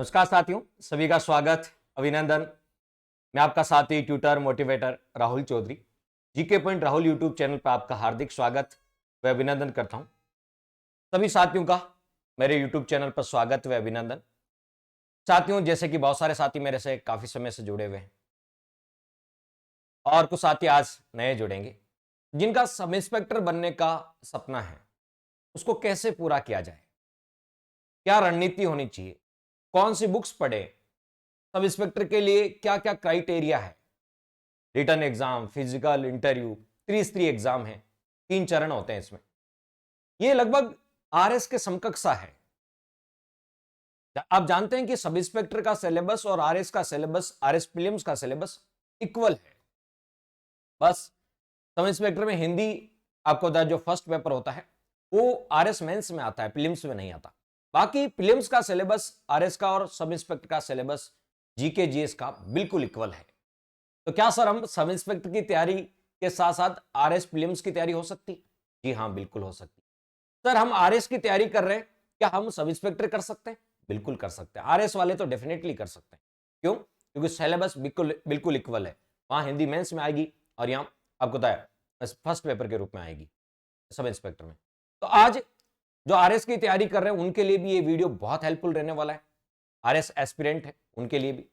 नमस्कार साथियों, सभी का स्वागत, अभिनंदन। मैं आपका साथी tutor motivator Rahul Chaudhary. GK point Rahul YouTube channel पर आपका हार्दिक स्वागत व अभिनंदन करता हूं। सभी साथियों का मेरे यूट्यूब चैनल पर स्वागत व अभिनंदन। साथियों, जैसे कि बहुत सारे साथी मेरे से काफी समय से जुड़े हुए हैं और कुछ साथी आज नए जुड़ेंगे, जिनका सब इंस्पेक्टर बनने का सपना है, उसको कैसे पूरा किया जाए, क्या रणनीति होनी चाहिए, कौन सी बुक्स पढ़े, सब इंस्पेक्टर के लिए क्या क्या क्राइटेरिया है, रिटर्न एग्जाम, फिजिकल, इंटरव्यू, त्रिस्तरीय एग्जाम है, 3 चरण होते हैं इसमें। ये लगभग आरएस के समकक्ष सा है। आप जानते हैं कि सब इंस्पेक्टर का सिलेबस और आरएस का सिलेबस, आरएस प्रीलिम्स का सिलेबस इक्वल है। बस सब इंस्पेक्टर में हिंदी आपको जो फर्स्ट पेपर होता है वो आरएस मेंस में आता है, प्रीलिम्स में नहीं आता। बाकी प्रीलिम्स का सिलेबस आरएस का और सब इंस्पेक्टर का सिलेबस जीके जीएस का बिल्कुल इक्वल है। तो क्या सर हम सब इंस्पेक्टर की तैयारी के साथ साथ आरएस प्रीलिम्स की तैयारी हो सकती? जी हाँ, बिल्कुल हो सकती। सर हम आरएस की तैयारी कर रहे हैं, क्या हम सब इंस्पेक्टर कर सकते हैं? बिल्कुल कर सकते हैं। आरएस वाले तो डेफिनेटली कर सकते हैं। क्यों? क्योंकि सिलेबस बिल्कुल बिल्कुल इक्वल है। वहां हिंदी मेंस में आएगी और यहां आपको बताया फर्स्ट पेपर के रूप में आएगी सब इंस्पेक्टर में। तो आज जो आरएस की तैयारी कर रहे हैं उनके लिए भी ये वीडियो बहुत हेल्पफुल रहने वाला है। आरएस एस्पिरेंट है उनके लिए भी,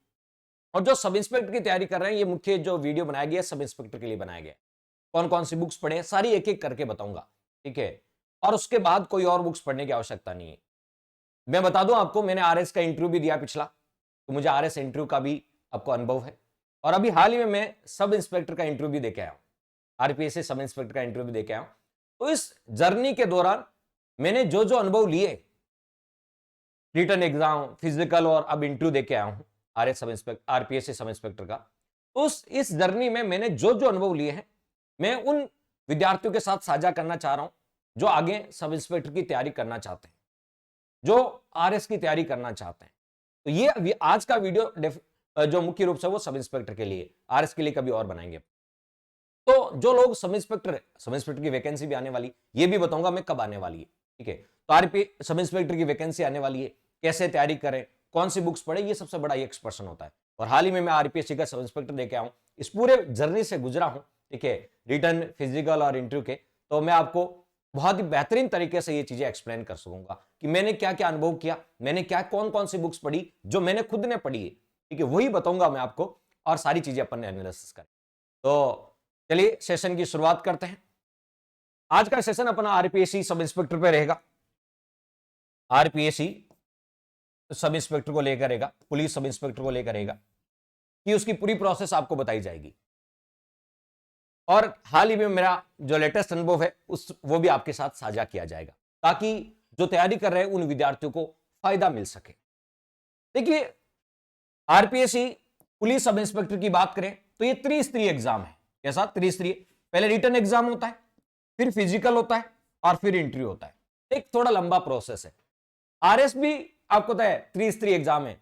और जो सब इंस्पेक्टर की तैयारी कर रहे हैं, ये मुख्य जो वीडियो बनाया गया है सब इंस्पेक्टर के लिए बनाया गया है। कौन कौन सी बुक्स पढ़े सारी एक एक करके बताऊंगा, ठीक है? और उसके बाद कोई और बुक्स पढ़ने की आवश्यकता नहीं है। मैं बता दूं आपको, मैंने आरएस का इंटरव्यू भी दिया पिछला, तो मुझे आरएस इंटरव्यू का भी आपको अनुभव है। और अभी हाल ही में मैं सब इंस्पेक्टर का इंटरव्यू भी देके आया हूं, आरपीएस से सब इंस्पेक्टर का इंटरव्यू भी देके आया हूं। तो इस जर्नी के दौरान मैंने जो जो अनुभव लिए, रिटर्न एग्जाम, फिजिकल और अब इंटरव्यू देके आया हूं RS sub inspector, RPS sub inspector का, उस इस जर्नी में मैंने जो जो अनुभव लिए हैं मैं उन विद्यार्थियों के साथ साझा करना चाह रहा हूं जो आगे सब इंस्पेक्टर की तैयारी करना चाहते हैं, जो आरएस की तैयारी करना चाहते हैं। तो ये आज का वीडियो जो मुख्य रूप से वो सब इंस्पेक्टर के लिए, आरएस के लिए कभी और बनाएंगे। तो जो लोग सब इंस्पेक्टर की वैकेंसी भी आने वाली, ये भी बताऊंगा मैं कब आने वाली है, ठीक है? तो आरपी सब इंस्पेक्टर की वैकेंसी आने वाली है, कैसे तैयारी करें, कौन सी बुक्स पढ़े, ये सबसे बड़ा एक्सपर्शन होता है। और हाल ही में मैं आरपीएससी का सब इंस्पेक्टर देके आऊं, इस पूरे जर्नी से गुजरा हूं, ठीक है? रिटर्न, फिजिकल और इंटरव्यू के। तो मैं आपको बहुत ही बेहतरीन तरीके से ये चीजें एक्सप्लेन कर सकूंगा कि मैंने क्या क्या अनुभव किया, मैंने क्या कौन कौन सी बुक्स पढ़ी जो मैंने खुद ने पढ़ी है, ठीक है? वही बताऊंगा मैं आपको, और सारी चीजें अपन ने एनालिसिस करें। तो चलिए सेशन की शुरुआत करते हैं। आज का सेशन अपना आरपीएससी सब इंस्पेक्टर पे रहेगा। आरपीएससी सब इंस्पेक्टर को लेकर रहेगा, पुलिस सब इंस्पेक्टर को लेकर रहेगा, कि उसकी पूरी प्रोसेस आपको बताई जाएगी। और हाल ही में मेरा जो लेटेस्ट अनुभव है वो भी आपके साथ साझा किया जाएगा, ताकि जो तैयारी कर रहे हैं उन विद्यार्थियों को फायदा मिल सके। देखिए, आरपीएससी पुलिस सब इंस्पेक्टर की बात करें तो ये त्रिस्तरीय एग्जाम है। कैसा त्रिस्तरीय? पहले रिटर्न एग्जाम होता है, फिर फिजिकल होता है और फिर इंटरव्यू होता है। एक थोड़ा लंबा प्रोसेस है। आरएस भी आपको पता है त्रिस्तरीय एग्जाम है।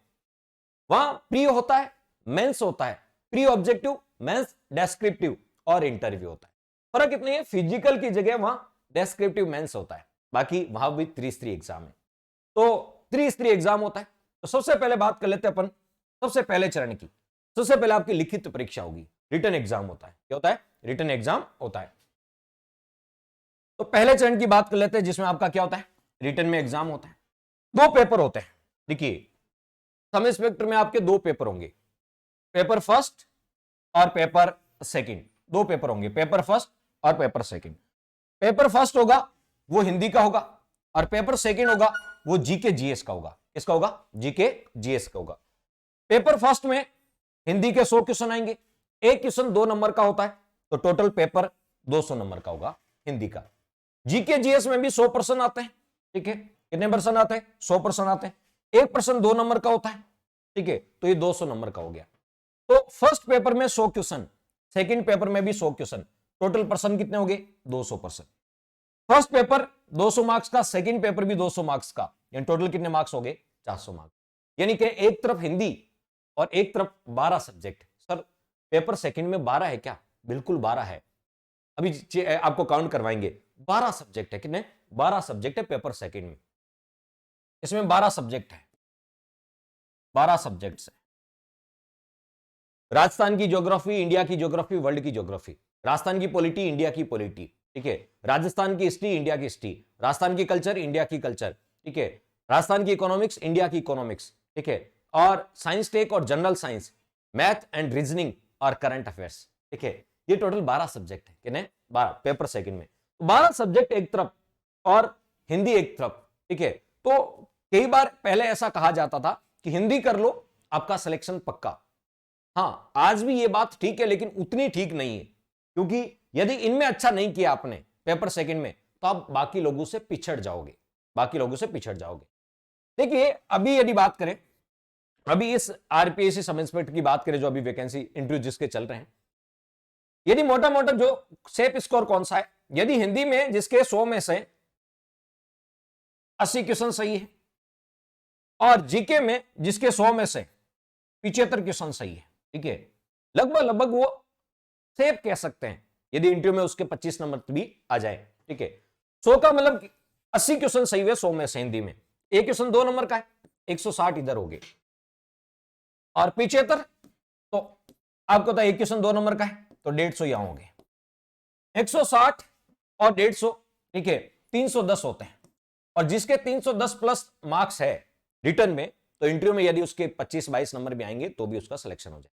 वहां प्री होता है, मेंस होता है, प्री ऑब्जेक्टिव, मेंस डेस्क्रिप्टिव और इंटरव्यू होता है। फर्क इतना है, फिजिकल की जगह वहां डेस्क्रिप्टिव मेंस होता है, बाकी वहां भी त्रिस्तरीय एग्जाम है। तो त्रिस्तरीय एग्जाम होता है। तो सबसे पहले बात कर लेते हैं अपन सबसे पहले चरण की। सबसे पहले आपकी लिखित परीक्षा होगी, रिटर्न एग्जाम होता है। क्या होता है? रिटर्न एग्जाम होता है। तो पहले चरण की बात कर लेते हैं, जिसमें आपका क्या होता है? रिटर्न में एग्जाम होता है। 2 पेपर होते हैं। देखिए, सब इंस्पेक्टर में आपके 2 पेपर होंगे, पेपर फर्स्ट और पेपर सेकंड। 2 पेपर होंगे, पेपर फर्स्ट और पेपर सेकंड। पेपर फर्स्ट होगा वो हिंदी का होगा, और पेपर सेकंड होगा वो जीके जीएस का होगा। किसका होगा? जीके जीएस का होगा। पेपर फर्स्ट में हिंदी के 100 क्वेश्चन आएंगे, एक क्वेश्चन 2 नंबर का होता है, तो टोटल पेपर 200 नंबर का होगा हिंदी का। जीके जीएस में भी 100% आते हैं, ठीक है? कितने परसेंट आते हैं? 100% आते हैं। एक परसेंट 2 नंबर का होता है, ठीक है? तो ये 200 नंबर का हो गया। तो फर्स्ट पेपर में 100 क्वेश्चन, सेकंड पेपर में भी 100 क्वेश्चन, टोटल पर्सन कितने हो गए? 200%। फर्स्ट पेपर 200 मार्क्स का, सेकंड पेपर भी 200 मार्क्स का, यानी टोटल कितने मार्क्स हो गए? 400 मार्क्स। यानी कि एक तरफ हिंदी और एक तरफ 12 सब्जेक्ट। सर पेपर सेकंड में 12 है क्या? बिल्कुल 12 है। अभी आपको काउंट करवाएंगे। 12 सब्जेक्ट है। कितने? 12 सब्जेक्ट है पेपर सेकंड में। इसमें 12 सब्जेक्ट है। 12 सब्जेक्ट्स हैं। राजस्थान की ज्योग्राफी, इंडिया की ज्योग्राफी, वर्ल्ड की ज्योग्राफी, राजस्थान की पॉलिटी, इंडिया की पॉलिटी, ठीक है, राजस्थान की हिस्ट्री, इंडिया की हिस्ट्री, राजस्थान की कल्चर, इंडिया की कल्चर, ठीक है, राजस्थान की इकोनॉमिक्स, इंडिया की इकोनॉमिक्स, ठीक है, और साइंस टेक और general science, math and reasoning और करंट अफेयर्स, ठीक है। ये टोटल 12 सब्जेक्ट है, कितने? 12 पेपर सेकंड में। 12 सब्जेक्ट एक तरफ और हिंदी एक तरफ, ठीक है। तो कई बार पहले ऐसा कहा जाता था कि हिंदी कर लो आपका सिलेक्शन पक्का। हाँ, आज भी ये बात ठीक है, लेकिन उतनी ठीक नहीं है, क्योंकि यदि इनमें अच्छा नहीं किया आपने पेपर सेकंड में तो आप बाकी लोगों से पिछड़ जाओगे, बाकी लोगों से पिछड़ जाओगे। देखिए, अभी यदि बात करें, अभी इस आरपीएससी सब इंस्पेक्टर की बात करें, जो अभी वैकेंसी इंटरव्यू जिसके चल रहे हैं, यदि मोटा मोटा जो सेफ स्कोर कौन सा है, यदि हिंदी में जिसके 100 में से 80 क्वेश्चन सही है और जीके में जिसके 100 में से 75 क्वेश्चन सही है, ठीक है, लगभग लगभग वो सेफ कह सकते हैं, यदि इंटरव्यू में उसके 25 नंबर भी आ जाए, ठीक है। 100 का मतलब 80 क्वेश्चन सही हुए 100 में से हिंदी में, एक क्वेश्चन 2 नंबर का है, 160 इधर हो गए, और 75 तो आपको तो एक क्वेश्चन 2 नंबर का है तो 150 यहां हो गए, 160 और 150, ठीक है, 310 होते हैं। और जिसके 310 प्लस मार्क्स है रिटर्न में, तो इंटरव्यू में यदि उसके 25-22 नंबर भी आएंगे तो भी उसका सिलेक्शन हो जाए,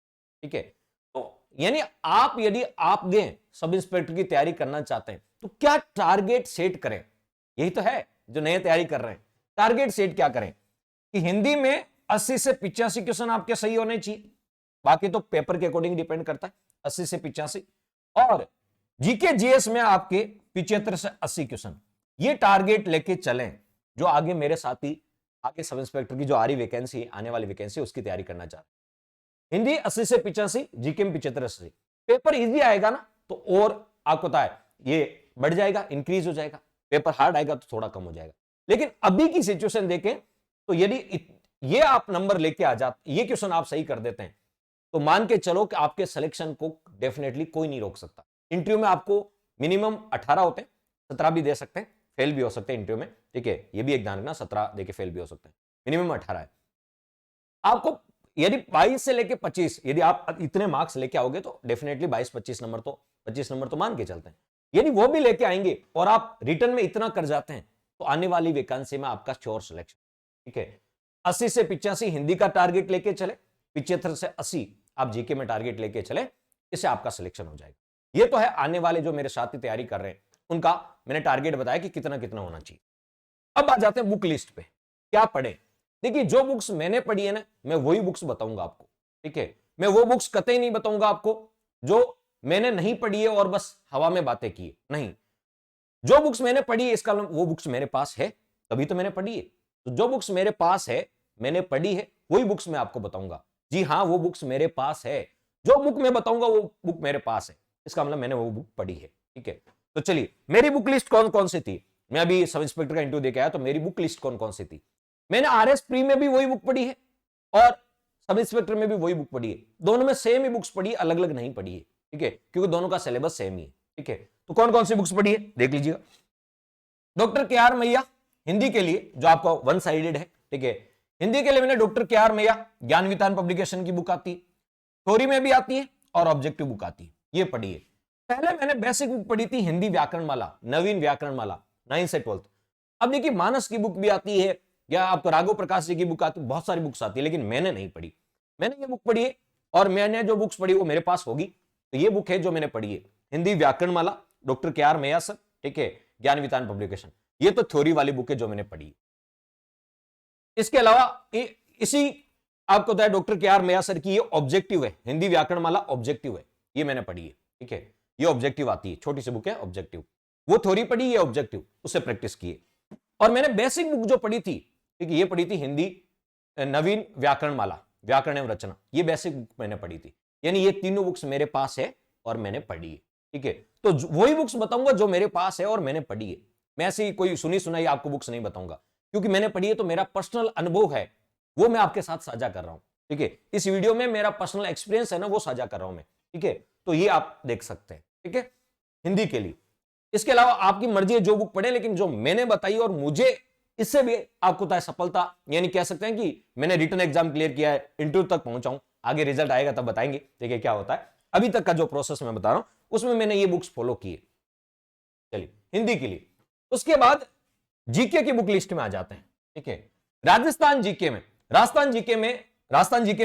ठीक है। तो यानी आप यदि आप दें सब इंस्पेक्टर की तैयारी करना चाहते हैं तो क्या टारगेट सेट करें, यही तो है जो नए तैयारी कर रहे हैं, टारगेट सेट क्या करें कि हिंदी में 80 से 85 क्वेश्चन आपके सही होने चाहिए, बाकी तो पेपर के अकॉर्डिंग डिपेंड करता है, 80 से 85, और जीके जीएस में आपके 75 से 80 क्वेश्चन, ये टारगेट लेके चलें। जो आगे मेरे साथी आगे सब इंस्पेक्टर की जो आ रही वैकेंसी, आने वाली वैकेंसी, उसकी तैयारी करना चाहते हैं, हिंदी 80 से 85, जीके में 75-80, पेपर इजी आएगा ना तो और आपको पता है ये बढ़ जाएगा, इंक्रीज हो जाएगा, पेपर हार्ड आएगा तो थोड़ा कम हो जाएगा। लेकिन अभी की सिचुएशन देखें तो यदि ये आप नंबर लेके आ जाते, ये क्वेश्चन आप सही कर देते हैं, तो मान के चलो कि आपके सिलेक्शन को डेफिनेटली कोई नहीं रोक सकता। इंटरव्यू में आपको मिनिमम 18 होते हैं, 17 भी दे सकते हैं, फेल भी हो सकते हैं इंटरव्यू में, ठीक है, ये भी एक ध्यान रखना, 17 देके फेल भी हो सकते हैं, मिनिमम 18 है। आपको यदि 22 से लेके 25, यदि आप इतने मार्क्स लेके आओगे तो डेफिनेटली 22-25 नंबर तो 25 नंबर तो मान के चलते हैं। यदि वो भी लेके आएंगे और आप रिटर्न में इतना कर जाते हैं तो आने वाली वैकेंसी में आपका श्योर सिलेक्शन, ठीक है। 80 से 85 हिंदी का टारगेट लेके चले, 75 से 80 आप जीके में टारगेट लेके चले, इससे आपका सिलेक्शन हो जाएगा। ये तो है आने वाले जो मेरे साथी तैयारी कर रहे हैं उनका मैंने टारगेट बताया कि कितना कितना होना चाहिए। अब आ जाते हैं बुक लिस्ट पे, क्या पढ़े। देखिए, जो बुक्स मैंने पढ़ी है ना, मैं वही बुक्स बताऊंगा आपको, ठीक है। मैं वो बुक्स कतई नहीं बताऊंगा आपको जो मैंने नहीं पढ़ी है और बस हवा में बातें की है, नहीं। जो बुक्स मैंने पढ़ी है, इसका वो बुक्स मेरे पास है तभी तो मैंने पढ़ी है, तो जो बुक्स मेरे पास है, मैंने पढ़ी है, वही बुक्स मैं आपको बताऊंगा। जी हाँ, वो बुक्स मेरे पास है, जो बुक मैं बताऊंगा वो बुक मेरे पास है, इसका मतलब मैंने वो बुक पढ़ी है, ठीक है। तो चलिए, मेरी बुक लिस्ट कौन कौन सी थी, मैं अभी सब इंस्पेक्टर का इंटरव्यू देके आया तो मेरी बुक लिस्ट कौन कौन सी थी। मैंने आरएस प्री में भी वही बुक पढ़ी है और सब इंस्पेक्टर में भी वही बुक पढ़ी है, दोनों में सेम ही बुक्स पढ़ी है, अलग अलग नहीं पढ़ी है, ठीक है, क्योंकि दोनों का सिलेबस सेम ही है, ठीक है। तो कौन कौन सी बुक्स पढ़ी है देख लीजिएगा। डॉक्टर के आर मैया हिंदी के लिए, जो आपका वन साइडेड है, ठीक है, हिंदी के लिए मैंने डॉक्टर के आर मैया ज्ञान वितान पब्लिकेशन की बुक आती है, थ्योरी में भी आती है और ऑब्जेक्टिव बुक आती है, ये पढ़ी है। पहले मैंने बेसिक बुक पढ़ी थी हिंदी व्याकरण माला, नवीन व्याकरण माला 9 से 12। अब देखिए, मानस की बुक भी आती है या आपको राघव प्रकाश जी की बुक आती है, बहुत सारी बुक्स आती है, लेकिन मैंने नहीं पढ़ी, मैंने ये बुक पढ़ी है और मैंने जो बुक्स पढ़ी वो मेरे पास होगी, तो ये बुक है जो मैंने पढ़ी है, हिंदी व्याकरण माला, डॉक्टर के आर मैया सर, ठीक है, ज्ञान वितान पब्लिकेशन, ये तो थ्योरी वाली बुक है जो मैंने पढ़ी। इसके अलावा इसी आपको बताया डॉक्टर के आर मैया सर की ये ऑब्जेक्टिव है, हिंदी व्याकरण माला ऑब्जेक्टिव है, ये मैंने पढ़ी है, ठीक है, ये ऑब्जेक्टिव आती है, छोटी सी बुक है ऑब्जेक्टिव, वो थ्योरी पढ़ी, ये ऑब्जेक्टिव, उससे प्रैक्टिस किए। और मैंने बेसिक बुक जो पढ़ी थी, ठीक है, ये पढ़ी थी हिंदी नवीन व्याकरण माला, व्याकरण एवं रचना, ये बेसिक बुक मैंने पढ़ी थी, यानी ये तीनों बुक्स मेरे पास है और मैंने पढ़ी है, ठीक है। तो वही बुक्स बताऊंगा जो मेरे पास है और मैंने पढ़ी है, मैं ऐसी कोई सुनी सुनाई आपको बुक्स नहीं बताऊंगा, क्योंकि मैंने पढ़ी है तो मेरा पर्सनल अनुभव है वो मैं आपके साथ साझा कर रहा हूं, ठीक है। इस वीडियो में मेरा पर्सनल एक्सपीरियंस है ना, वो साझा कर रहा हूं मैं, ठीक है, तो ये आप देख सकते हैं, ठीक है, हिंदी के लिए। इसके अलावा आपकी मर्जी है जो बुक पढ़े, लेकिन जो मैंने बताई और मुझे इससे भी आपको होता है सफलता, यानी कह सकते हैं कि मैंने रिटन एग्जाम क्लियर किया है, इंटरव्यू तक पहुंचा हूं, आगे रिजल्ट आएगा तब बताएंगे देखिए क्या होता है। अभी तक का जो प्रोसेस मैं बता रहा हूं उसमें मैंने ये बुक्स फॉलो किए। चलिए हिंदी के लिए, उसके बाद जीके की बुक लिस्ट में आ जाते हैं। ठीक है, राजस्थान जीके में, राजस्थान जीके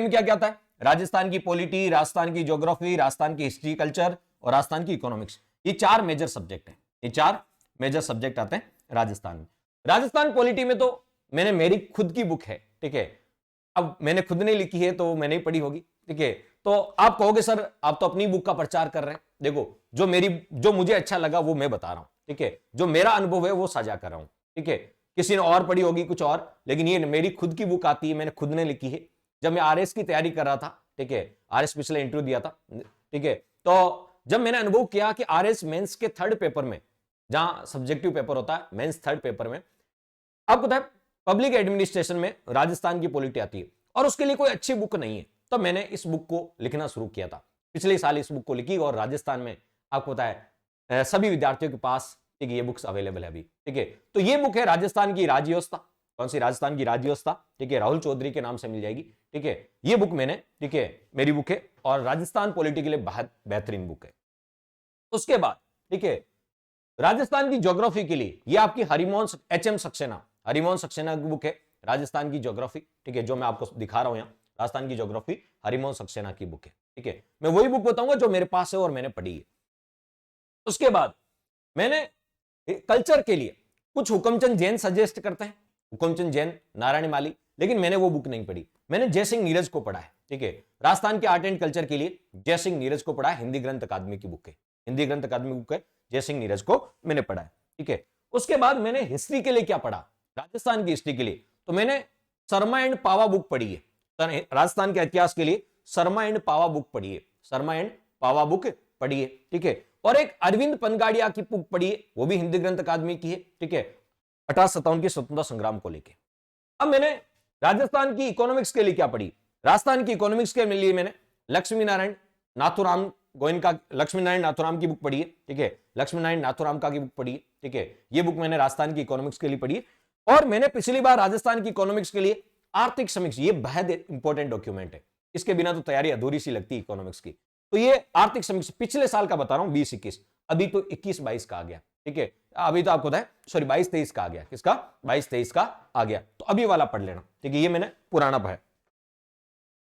में क्या क्या आता है, राजस्थान की पॉलिटी, राजस्थान की ज्योग्राफी, राजस्थान की हिस्ट्री कल्चर और राजस्थान की इकोनॉमिक्स, ये 4 मेजर सब्जेक्ट हैं, ये 4 मेजर सब्जेक्ट आते हैं राजस्थान में। राजस्थान पॉलिटी में तो मैंने मेरी खुद की बुक है, ठीक है, अब मैंने खुद ने लिखी है तो मैंने ही पढ़ी होगी। ठीक है, तो आप कहोगे सर आप तो अपनी बुक का प्रचार कर रहे हैं। देखो जो मुझे अच्छा लगा वो मैं बता रहा हूं। ठीक है, जो मेरा अनुभव है वो साझा कर रहा हूं। ठीक है, किसी ने और पढ़ी होगी कुछ और, लेकिन ये मेरी खुद की बुक आती है, मैंने खुद ने लिखी है। जब मैं आरएस की तैयारी कर रहा था, ठीक है, आरएस पिछले इंटरव्यू दिया था, ठीक है, तो जब मैंने अनुभव किया कि आरएस मेंस के थर्ड पेपर में, जहां सब्जेक्टिव पेपर होता है मेंस थर्ड पेपर में, आपको पता है पब्लिक एडमिनिस्ट्रेशन में राजस्थान की पॉलिटी आती है और उसके लिए कोई अच्छी बुक नहीं है, तो मैंने इस बुक को लिखना शुरू किया था। पिछले साल इस बुक को लिखी और राजस्थान में आपको पता है सभी विद्यार्थियों के पास ठीक है ये बुक्स अवेलेबल है अभी। ठीक है, तो ये बुक है राजस्थान की राज्य व्यवस्था। कौन सी? राजस्थान की राज्य व्यवस्था। ठीक है, राहुल चौधरी के नाम से मिल जाएगी। ठीक है, ये बुक मैंने, ठीक है, मेरी बुक है और राजस्थान पॉलिटी के लिए बहुत बेहतरीन बुक है। उसके बाद ठीक है, राजस्थान की ज्योग्राफी के लिए ये आपकी हरिमोहन एचएम सक्सेना, हरिमोहन सक्सेना की बुक है राजस्थान की ज्योग्राफी। ठीक है, जो मैं आपको दिखा रहा हूं यहां, राजस्थान की ज्योग्राफी हरिमोहन सक्सेना की बुक है। ठीक है, मैं वही बुक बताऊंगा जो मेरे पास है और मैंने पढ़ी है। उसके बाद मैंने कल्चर के लिए कुछ हुकमचंद जैन सजेस्ट करते हैं, हुकमचंद जैन, नारायण माली, लेकिन मैंने वो बुक नहीं पढ़ी। मैंने जयसिंह नीरज को पढ़ा है। ठीक है, राजस्थान के आर्ट एंड कल्चर के लिए जयसिंह नीरज को पढ़ा है, हिंदी ग्रंथ अकादमी की बुक है, हिंदी ग्रंथ अकादमी बुक है, जयसिंह नीरज को मैंने पढ़ा है। ठीक है, उसके बाद मैंने हिस्ट्री के लिए क्या पढ़ा, राजस्थान की हिस्ट्री के लिए तो मैंने शर्मा एंड पावा बुक पढ़ी है। राजस्थान के इतिहास के लिए शर्मा एंड पावा बुक पढ़ी है, शर्मा एंड पावा बुक पढ़ी है। ठीक है, और एक अरविंद पनगाड़िया की बुक पढ़ी है, वो भी हिंदी ग्रंथ अकादमी की है। ठीक है, 1857 के स्वतंत्रता संग्राम को लेकर। अब मैंने राजस्थान की इकोनॉमिक्स के लिए क्या पढ़ी, राजस्थान की इकोनॉमिक्स के लिए मैंने लक्ष्मी नारायण नाथुराम गोयनका, लक्ष्मी नारायण नाथुराम की बुक पढ़ी है। ठीक है, लक्ष्मी नारायण नाथुराम का की बुक पढ़ी है। ठीक है, ये बुक मैंने राजस्थान की इकोनॉमिक्स के लिए पढ़ी है। और मैंने पिछली बार राजस्थान की इकोनॉमिक्स के लिए आर्थिक समीक्षा, ये बहुत इंपॉर्टेंट डॉक्यूमेंट है, इसके बिना तो तैयारी अधूरी सी लगती है इकोनॉमिक्स की। तो ये आर्थिक समीक्षा पिछले साल का बता रहा हूं, 20-21, अभी तो 21-22 का आ गया। ठीक है, अभी तो आपको पता है, सॉरी 22-23 का आ गया। किसका? 22-23 का आ गया, तो अभी वाला पढ़ लेना। ठीक है, ये मैंने पुराना पढ़ा,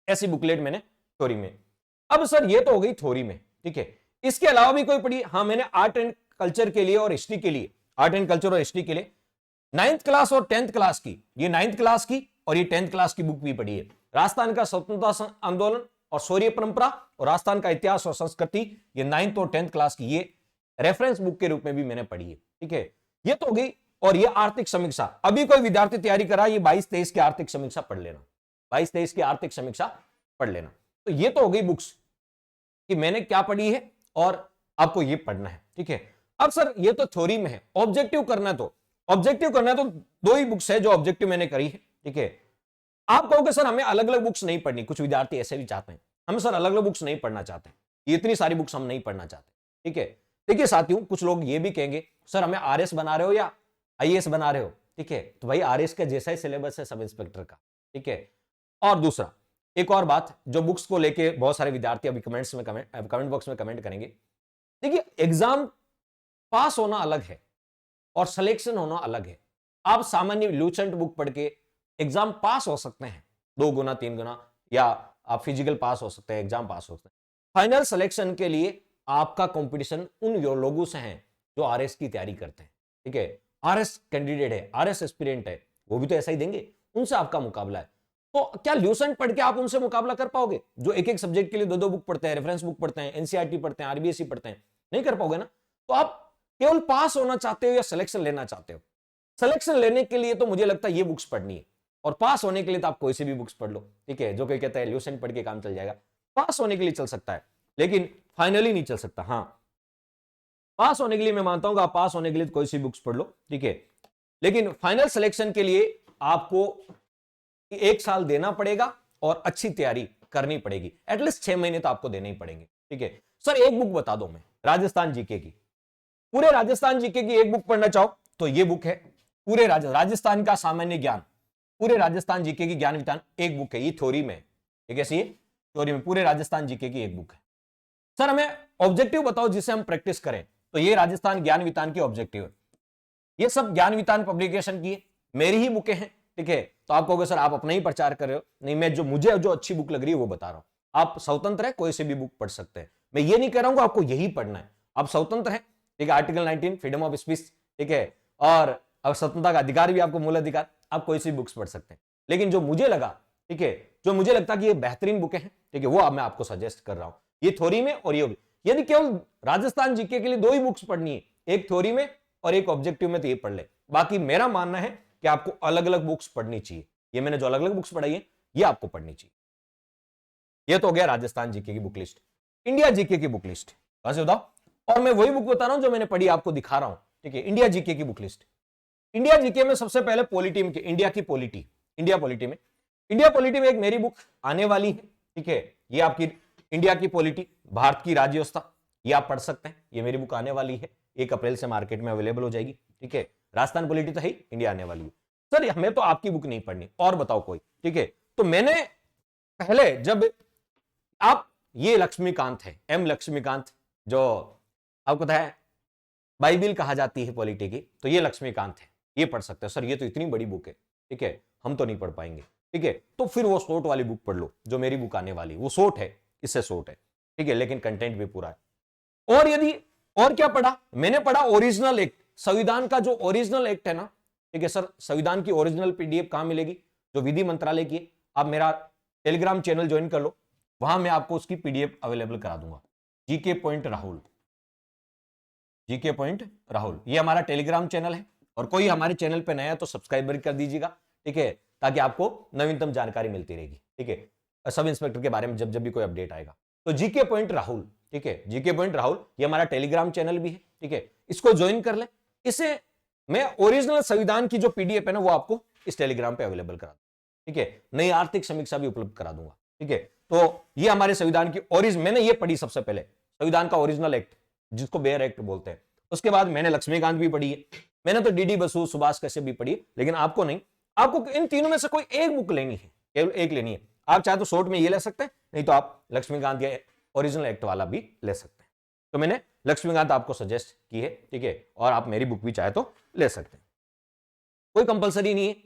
ऐसी बुकलेट मैंने थ्योरी में। अब सर ये तो हो गई थ्योरी में। ठीक है, इसके अलावा भी कोई पढ़ी? हाँ, मैंने आर्ट एंड कल्चर के लिए और हिस्ट्री के लिए, आर्ट एंड कल्चर और हिस्ट्री के लिए 9th क्लास और 10th क्लास की, ये 9th क्लास की और ये 10th क्लास की बुक भी पढ़ी है। राजस्थान का स्वतंत्रता आंदोलन और शौर्य परंपरा और राजस्थान का इतिहास और संस्कृति, ये 9th और 10th क्लास की, ये रेफरेंस बुक के रूप में भी मैंने पढ़ी है। ठीक है, ये तो हो गई। और ये आर्थिक समीक्षा, अभी कोई विद्यार्थी तैयारी करा, ये 22-23 की आर्थिक समीक्षा पढ़ लेना, 22-23 की आर्थिक समीक्षा पढ़ लेना। तो ये तो हो गई बुक्स कि मैंने क्या पढ़ी है और आपको ये पढ़ना है। ठीक है, अब सर ये तो थ्योरी में है, ऑब्जेक्टिव करना है, तो ऑब्जेक्टिव करना है तो 2 ही बुक्स है जो ऑब्जेक्टिव मैंने करी है। ठीक है, आप कहोगे सर हमें अलग अलग बुक्स नहीं पढ़नी, कुछ विद्यार्थी ऐसे भी चाहते हैं, हम सर अलग अलग बुक्स नहीं पढ़ना चाहते, ये इतनी सारी बुक्स हम नहीं पढ़ना चाहते। ठीक है, देखिए साथियों, कुछ लोग ये भी कहेंगे सर हमें आरएस बना रहे हो या आईएएस बना रहे हो। ठीक है, तो भाई आरएस का जैसा ही सिलेबस है सब इंस्पेक्टर का। ठीक है, और दूसरा एक और बात जो बुक्स को लेके बहुत सारे विद्यार्थी अभी कमेंट बॉक्स में कमेंट करेंगे, देखिए एग्जाम पास होना अलग है और सिलेक्शन होना अलग है। आप सामान्य लूसेंट बुक पढ़ के एग्जाम पास हो सकते हैं 2 गुना 3 गुना, या आप फिजिकल पास हो सकते हैं, एग्जाम पास हो सकते हैं। फाइनल सिलेक्शन के लिए आपका कंपटीशन उन लोगों से है जो आरएस की तैयारी करते हैं। ठीक है, आरएस कैंडिडेट है, आरएस एस्पिरेंट है, वो भी तो ऐसा ही देंगे, उनसे आपका मुकाबला है। तो क्या ल्यूसेंट पढ़ के आप उनसे मुकाबला कर पाओगे जो एक एक सब्जेक्ट के लिए 2-2 बुक पढ़ते हैं, रेफरेंस बुक पढ़ते हैं, एनसीईआरटी पढ़ते हैं, आरबीएसई पढ़ते हैं? नहीं कर पाओगे ना। तो आप केवल पास होना चाहते हो या सिलेक्शन लेना चाहते हो? सिलेक्शन लेने के लिए तो मुझे लगता है ये बुक्स पढ़नी है, और पास होने के लिए तो आप कोई सी भी बुक्स पढ़ लो। ठीक है, जो कोई कहता है ल्यूसेंट पढ़ के काम चल जाएगा, पास होने के लिए चल सकता है लेकिन फाइनली नहीं चल सकता। हाँ, पास होने के लिए मैं मानता हूं कि आप पास होने के लिए तो कोई सी बुक्स पढ़ लो। ठीक है, लेकिन फाइनल सिलेक्शन के लिए आपको 1 साल देना पड़ेगा और अच्छी तैयारी करनी पड़ेगी, एटलीस्ट 6 महीने तो आपको देने ही पड़ेंगे। ठीक है सर, एक बुक बता दो मैं राजस्थान जीके की, पूरे राजस्थान जीके की एक बुक पढ़ना चाहो तो ये बुक है, पूरे राजस्थान का सामान्य ज्ञान, पूरे राजस्थान जीके की ज्ञान विज्ञान एक बुक है, ये थ्योरी में, ये कैसी है, थ्योरी में, पूरे राजस्थान जीके की एक बुक है। सर हमें ऑब्जेक्टिव बताओ जिसे हम प्रैक्टिस करें, तो ये राजस्थान ज्ञान विज्ञान की ऑब्जेक्टिव है। ये सब ज्ञान विज्ञान पब्लिकेशन की है, मेरी ही बुकें हैं, ठीक है। तो आप कहोगे सर आप अपना ही प्रचार कर रहे हो, नहीं, मैं मुझे जो अच्छी बुक लग रही है वो बता रहा हूं। आप स्वतंत्र है, कोई से भी बुक पढ़ सकते हैं, मैं ये नहीं कह रहा हूं आपको यही पढ़ना है, आप स्वतंत्र है, ठीक है। आर्टिकल 19 फ्रीडम ऑफ स्पीच, ठीक है, और स्वतंत्रता का अधिकार भी आपको, मूल अधिकार, आप कोई सी बुक्स पढ़ सकते हैं। लेकिन जो मुझे लगा, ठीक है, जो मुझे लगता कि ये बेहतरीन बुकें हैं, ठीक है, वो अब मैं आपको सजेस्ट कर रहा हूं, ये थ्योरी में और ये, यदि केवल राजस्थान जीके के लिए दो ही बुक्स पढ़नी है, एक थ्योरी में और एक ऑब्जेक्टिव में, तो ये पढ़ ले। बाकी मेरा मानना है कि आपको अलग अलग बुक्स पढ़नी चाहिए, ये मैंने जो अलग अलग बुक्स पढ़ाई है ये आपको पढ़नी चाहिए। ये तो हो गया राजस्थान जीके की बुक लिस्ट। इंडिया जीके की बुक लिस्ट कहां से बताओ, और मैं वही बुक बता रहा हूं जो मैंने पढ़ी, आपको दिखा रहा हूं, ठीक है। इंडिया जीके की बुक लिस्ट, इंडिया जीके में सबसे पहले पॉलिटी में, इंडिया की पॉलिटी, इंडिया पॉलिटी में, इंडिया पॉलिटी में एक मेरी बुक आने वाली है, ठीक है। ये आपकी इंडिया की पॉलिटी, भारत की राज्य व्यवस्था, ये आप पढ़ सकते हैं, ये मेरी बुक आने वाली है, 1 अप्रैल से मार्केट में अवेलेबल हो जाएगी, ठीक है। राजस्थान पॉलिटी तो है ही, इंडिया आने वाली है। सर हमें तो आपकी बुक नहीं पढ़नी, और बताओ कोई, ठीक है। तो मैंने पहले, जब आप, ये लक्ष्मीकांत है, एम लक्ष्मीकांत, जो आपको पता है बाइबिल कहा जाती है पॉलिटी की, तो ये लक्ष्मीकांत है, ये पढ़ सकते हैं। सर ये तो इतनी बड़ी बुक है, ठीक है, हम तो नहीं पढ़ पाएंगे, ठीक है। तो फिर वो शॉर्ट वाली बुक पढ़ लो, जो मेरी बुक आने वाली, वो शॉर्ट है, इससे शॉर्ट है, ठीक है, लेकिन कंटेंट भी पूरा है। और यदि, और क्या पढ़ा मैंने, पढ़ा ओरिजिनल एक्ट, संविधान का जो ओरिजिनल एक्ट है ना, ठीक है। सर संविधान की ओरिजिनल पीडीएफ कहां मिलेगी, जो विधि मंत्रालय की है। आप मेरा टेलीग्राम चैनल ज्वाइन कर लो, वहां मैं आपको उसकी पीडीएफ अवेलेबल करा दूंगा। GK point Rahul, GK point Rahul, ये हमारा टेलीग्राम चैनल है, और कोई हमारे चैनल पे नया है तो सब्सक्राइबर कर दीजिएगा, ठीक है, ताकि आपको नवीनतम जानकारी मिलती रहेगी, ठीक है, सब इंस्पेक्टर के बारे में जब जब भी कोई अपडेट आएगा। तो जीके पॉइंट राहुल, ठीक है, जीके पॉइंट राहुल, ये हमारा टेलीग्राम चैनल भी है, ठीक है, इसको ज्वाइन कर ले। इसे मैं ओरिजिनल संविधान की जो पीडीएफ है ना, वो आपको इस टेलीग्राम पे अवेलेबल करा दूंगा, ठीक है। नई आर्थिक समीक्षा भी उपलब्ध करा दूंगा, ठीक है। तो ये हमारे संविधान की मैंने ये पढ़ी सबसे पहले, संविधान का ओरिजिनल एक्ट, जिसको बेयर एक्ट बोलते हैं। उसके बाद मैंने लक्ष्मीकांत भी पढ़ी है, मैंने तो डीडी बसु, सुभाष कश्यप भी पढ़ी, लेकिन आपको नहीं, आपको इन तीनों में से कोई एक बुक लेनी है, केवल एक लेनी है। आप चाहे तो शॉर्ट में ये ले सकते हैं, नहीं तो आप लक्ष्मीकांत या ओरिजिनल एक्ट वाला भी ले सकते हैं। तो मैंने लक्ष्मीकांत आपको सजेस्ट की है, ठीक है, और आप मेरी बुक भी चाहे तो ले सकते हैं, कोई कंपलसरी नहीं है।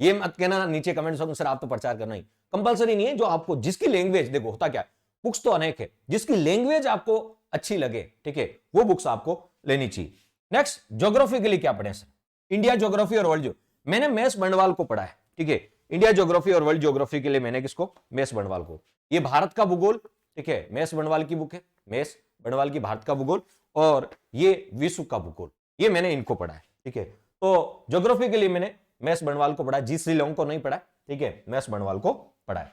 ये मत कहना नीचे कमेंट्स में सर आप तो प्रचार करना ही, कंपलसरी नहीं है। जो आपको, जिसकी लैंग्वेज, देखो होता क्या है, बुक्स तो अनेक है, जिसकी लैंग्वेज आपको अच्छी लगे, ठीक है, वो बुक्स आपको लेनी चाहिए। नेक्स्ट, ज्योग्राफी के लिए क्या पढ़े सर, इंडिया ज्योग्राफी और वर्ल्ड, मैंने मेस बंडवाल को पढ़ा है, ठीक है। इंडिया ज्योग्राफी और वर्ल्ड ज्योग्राफी के लिए मैंने किसको, मेस बंडवाल को। ये भारत का भूगोल, ठीक है, मेस बंडवाल की बुक है, मेस बंडवाल की भारत का भूगोल, और ये विश्व का भूगोल, ये मैंने इनको पढ़ा है, ठीक है। तो ज्योग्राफी के लिए मैंने मेस बंडवाल को पढ़ा, जी श्री लोंग को नहीं पढ़ा, ठीक है, मेस बंडवाल को पढ़ा है।